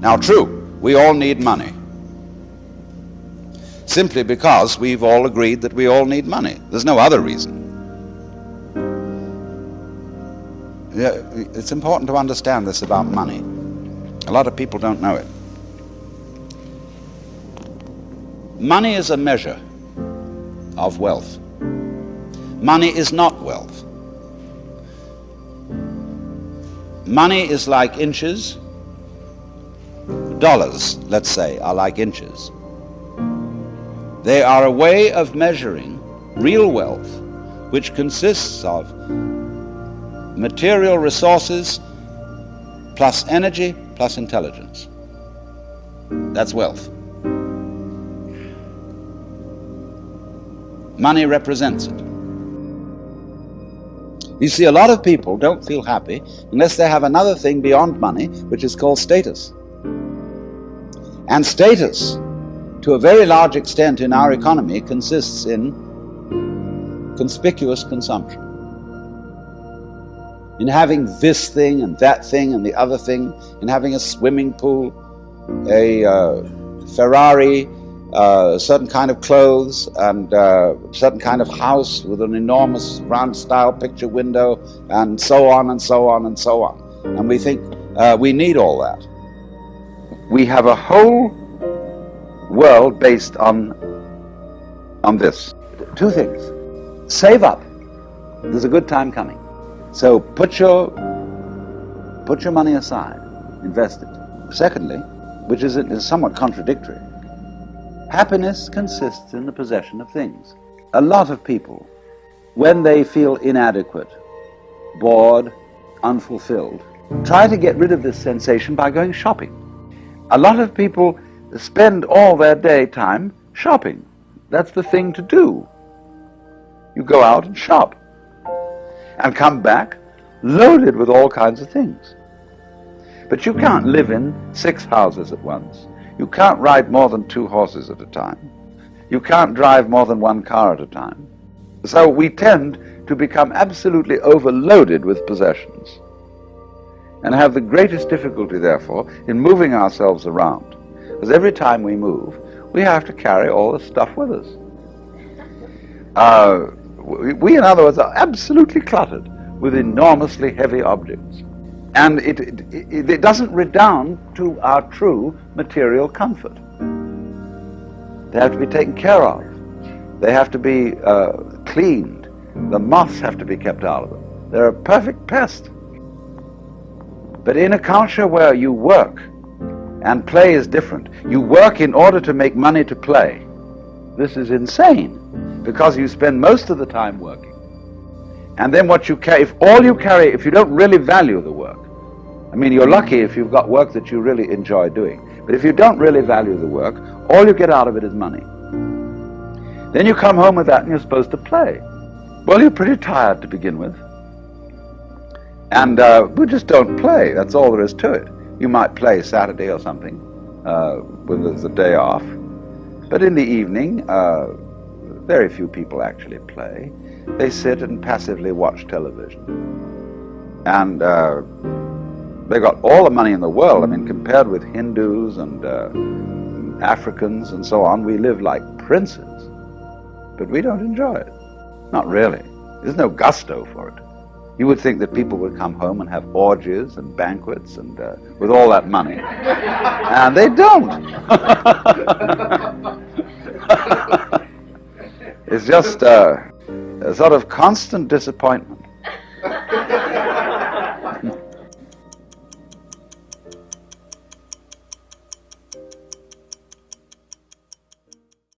Now true, we all need money, simply because we've all agreed that we all need money. There's no other reason. Yeah, it's important to understand this about money. A lot of people don't know it. Money is a measure of wealth. Money is not wealth. Money is like inches. Dollars, let's say, are like inches. They are a way of measuring real wealth, which consists of material resources plus energy plus intelligence. That's wealth. Money represents it. You see, a lot of people don't feel happy unless they have another thing beyond money, which is called status. And status, to a very large extent in our economy, consists in conspicuous consumption. In having this thing and that thing and the other thing, in having a swimming pool, a Ferrari, a certain kind of clothes, and a certain kind of house with an enormous round-style picture window, and so on and so on and so on. And we think we need all that. We have a whole world based on this. Two things. Save up. There's a good time coming. So put your money aside, invest it. Secondly, which is somewhat contradictory, happiness consists in the possession of things. A lot of people, when they feel inadequate, bored, unfulfilled, try to get rid of this sensation by going shopping. A lot of people spend all their daytime shopping. That's the thing to do. You go out and shop and come back loaded with all kinds of things. But you can't live in 6 houses at once. You can't ride more than 2 horses at a time. You can't drive more than 1 car at a time. So we tend to become absolutely overloaded with possessions and have the greatest difficulty, therefore, in moving ourselves around. Because every time we move, we have to carry all the stuff with us. We, in other words, are absolutely cluttered with enormously heavy objects. And it doesn't redound to our true material comfort. They have to be taken care of. They have to be cleaned. The moths have to be kept out of them. They're a perfect pest. But in a culture where you work, and play is different, you work in order to make money to play. This is insane, because you spend most of the time working. And then what you carry, if you don't really value the work, I mean, you're lucky if you've got work that you really enjoy doing. But if you don't really value the work, all you get out of it is money. Then you come home with that and you're supposed to play. Well, you're pretty tired to begin with. And we just don't play. That's all there is to it. You might play Saturday or something when there's a day off. But in the evening, very few people actually play. They sit and passively watch television. And they got all the money in the world. I mean, compared with Hindus and Africans and so on, we live like princes. But we don't enjoy it. Not really. There's no gusto for it. You would think that people would come home and have orgies and banquets and with all that money. And they don't. It's just a sort of constant disappointment.